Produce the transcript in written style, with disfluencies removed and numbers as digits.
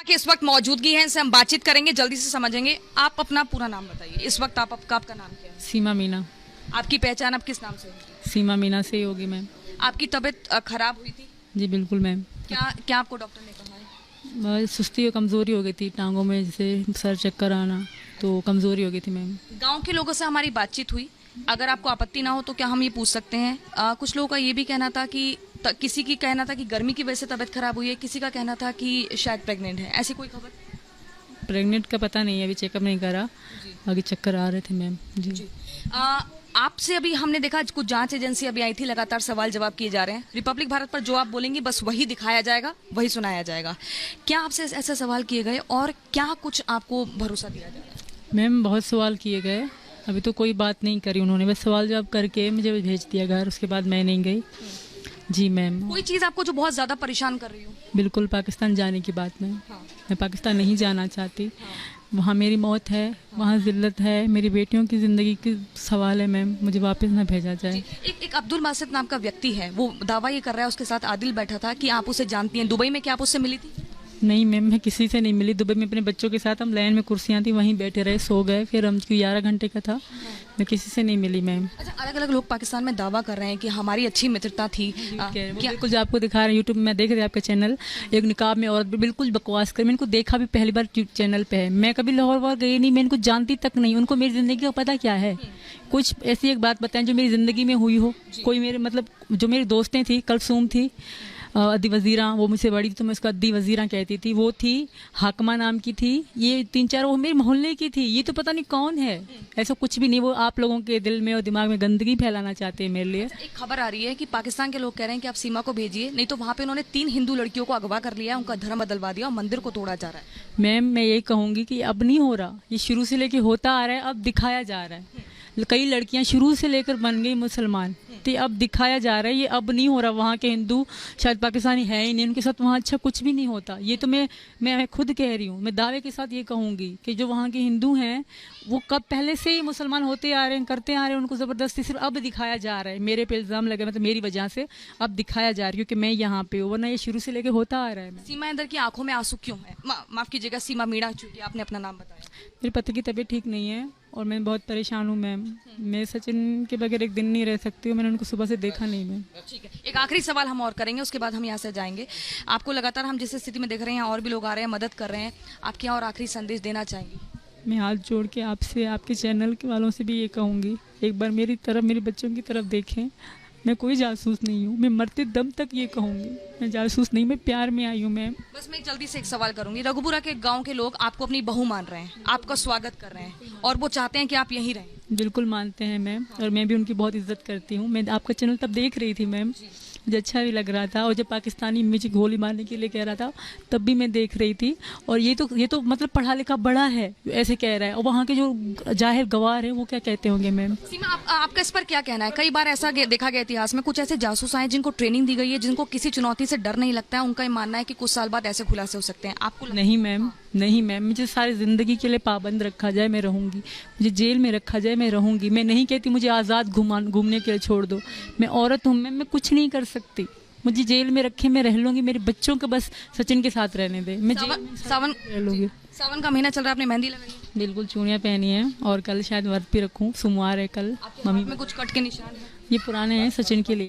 कि इस वक्त मौजूदगी है, इनसे हम बातचीत करेंगे, जल्दी से समझेंगे। आप अपना पूरा नाम बताइए इस वक्त। आपका नाम क्या है? सीमा मीना। आपकी पहचान अब किस नाम से होगी? सीमा मीना से ही होगी मैम। आपकी तबीयत खराब हुई थी? जी बिल्कुल मैम। क्या क्या आपको डॉक्टर ने कहा है? बस सुस्ती और कमज़ोरी हो गई थी टांगों में, जैसे सर चक्कर आना, तो कमज़ोरी हो गई थी मैम। गांव के लोगों से हमारी बातचीत हुई, अगर आपको आपत्ति ना हो तो क्या हम ये पूछ सकते हैं? कुछ लोगों का ये भी कहना था कि किसी की कहना था कि गर्मी की वजह से तबीयत खराब हुई है, किसी का कहना था कि शायद प्रेग्नेंट है। ऐसी कोई खबर? प्रेग्नेंट का पता नहीं है, अभी चेकअप नहीं करा। आगे चक्कर आ रहे थे मैम। जी। आपसे अभी हमने देखा कुछ जांच एजेंसी अभी आई थी, लगातार सवाल जवाब किए जा रहे हैं। रिपब्लिक भारत पर जो आप बोलेंगी बस वही दिखाया जाएगा, वही सुनाया जाएगा। क्या आपसे ऐसे सवाल किए गए और क्या कुछ आपको भरोसा दिया जाएगा? मैम बहुत सवाल किए गए, अभी तो कोई बात नहीं करी उन्होंने, बस सवाल जवाब करके मुझे भेज दिया घर, उसके बाद मैं नहीं गई। जी मैम। कोई चीज़ आपको जो बहुत ज़्यादा परेशान कर रही हो? बिल्कुल पाकिस्तान जाने की बात में। हाँ। मैं पाकिस्तान नहीं जाना चाहती। वहाँ मेरी मौत है, वहाँ जिल्लत है, मेरी बेटियों की ज़िंदगी की सवाल है मैम, मुझे वापस ना भेजा जाए। एक अब्दुल बासित नाम का व्यक्ति है, वो दावा ये कर रहा है, उसके साथ आदिल बैठा था कि आप उसे जानती हैं। दुबई में क्या आप उससे मिली थी? नहीं मैम, मैं किसी से नहीं मिली। दुबई में अपने बच्चों के साथ हम लाइन में कुर्सियाँ थी, वहीं बैठे रहे, सो गए, फिर हम 11 घंटे का था। मैं किसी से नहीं मिली मैम। अच्छा, अलग अलग लोग पाकिस्तान में दावा कर रहे हैं कि हमारी अच्छी मित्रता थी। क्या बिल्कुल जो आपको दिखा रहे हैं यूट्यूब में, देख रहे हैं आपका चैनल, एक निकाब में औरत बिल्कुल बकवास कर, मैंने इनको देखा भी पहली बार चैनल पे है। मैं कभी लाहौर वाहौर गई नहीं, मैं इनको जानती तक नहीं, उनको मेरी ज़िंदगी का पता क्या है? कुछ ऐसी एक बात बताएं जो मेरी ज़िंदगी में हुई हो। कोई मेरे मतलब जो मेरी दोस्तें थी, कलसूम थी, अद्दी वज़ीरा, वो मुझसे बड़ी थी तो मैं उसको अद्दी वज़ीरा कहती थी, वो थी हाकमा नाम की थी, ये 3-4 वो मेरे मोहल्ले की थी। ये तो पता नहीं कौन है, ऐसा कुछ भी नहीं। वो आप लोगों के दिल में और दिमाग में गंदगी फैलाना चाहते हैं मेरे लिए। एक खबर आ रही है कि पाकिस्तान के लोग कह रहे हैं कि आप सीमा को भेजिए, नहीं तो वहाँ पे उन्होंने 3 हिंदू लड़कियों को अगवा कर लिया, उनका धर्म बदलवा दिया और मंदिर को तोड़ा जा रहा है। मैम मैं यही कहूँगी कि अब नहीं हो रहा, ये शुरू से लेके होता आ रहा है, अब दिखाया जा रहा है। कई लड़कियां शुरू से लेकर बन गई मुसलमान, तो अब दिखाया जा रहा है, ये अब नहीं हो रहा। वहाँ के हिंदू शायद पाकिस्तानी है ही नहीं, उनके साथ वहाँ अच्छा कुछ भी नहीं होता। ये तो मैं खुद कह रही हूँ, मैं दावे के साथ ये कहूँगी कि जो वहाँ के हिंदू हैं वो कब पहले से ही मुसलमान होते आ रहे हैं, करते आ रहे हैं, उनको ज़बरदस्ती सिर्फ अब दिखाया जा रहा है। मेरे पे इल्ज़ाम लगे, मतलब मेरी वजह से अब दिखाया जा रहा है क्योंकि मैं यहाँ पे हूँ, वरना ये शुरू से लेके होता आ रहा है। सीमा अंदर की आंखों में आंसू क्यों है? माफ कीजिएगा सीमा मीणा, चूंकि आपने अपना नाम बताया। मेरे पति की तबीयत ठीक नहीं है और मैं बहुत परेशान हूँ मैम। मैं सचिन के बगैर एक दिन नहीं रह सकती हूँ, मैंने उनको सुबह से देखा नहीं मैम। ठीक है, एक आखिरी सवाल हम और करेंगे, उसके बाद हम यहाँ से जाएंगे। आपको लगातार हम जिस स्थिति में देख रहे हैं, और भी लोग आ रहे हैं, मदद कर रहे हैं, आप क्या और आखिरी संदेश देना चाहेंगे? मैं हाथ जोड़ के आपसे, आपके चैनल के वालों से भी ये कहूँगी, एक बार मेरी तरफ, मेरे बच्चों की तरफ देखें। मैं कोई जासूस नहीं हूँ, मैं मरते दम तक ये कहूँगी, मैं जासूस नहीं, मैं प्यार में आई हूँ मैम। बस मैं जल्दी से एक सवाल करूंगी। रघुपुरा के गांव के लोग आपको अपनी बहू मान रहे हैं, आपका स्वागत कर रहे हैं और वो चाहते हैं कि आप यहीं रहें। बिल्कुल मानते हैं मैम, और मैं भी उनकी बहुत इज्जत करती हूँ। मैं आपका चैनल तब देख रही थी मैम, मुझे अच्छा भी लग रहा था, और जब पाकिस्तानी मुझे गोली मारने के लिए कह रहा था तब भी मैं देख रही थी। और ये तो मतलब पढ़ा लिखा बड़ा है ऐसे कह रहा है, और वहाँ के जो जाहिर गवार है वो क्या कहते होंगे मैम? सीमा, आपका इस पर क्या कहना है? कई बार ऐसा देखा गया इतिहास में, कुछ ऐसे जासूस आए जिनको ट्रेनिंग दी गई है, जिनको किसी चुनौती से डर नहीं लगता है, उनका ये मानना है कि कुछ साल बाद ऐसे खुलासे हो सकते हैं। आपको नहीं मैम, नहीं मैम, मुझे सारी ज़िंदगी के लिए पाबंद रखा जाए मैं रहूँगी, मुझे जेल में रखा जाए मैं रहूँगी। मैं नहीं कहती मुझे आज़ाद घूमने के लिए छोड़ दो, मैं औरत हूँ मैम, मैं कुछ नहीं कर सकती। मुझे जेल में रखे मैं रह लूँगी, मेरे बच्चों को बस सचिन के साथ रहने दे, मैं सावन रह लूँगी। सावन का महीना चल रहा है, आपने मेहंदी लगाई है? बिल्कुल, चूड़ियाँ पहनी है और कल शायद व्रत भी रखूँ, सोमवार है कल। मम्मी में कुछ कट के निशान है? ये पुराने हैं सचिन के लिए।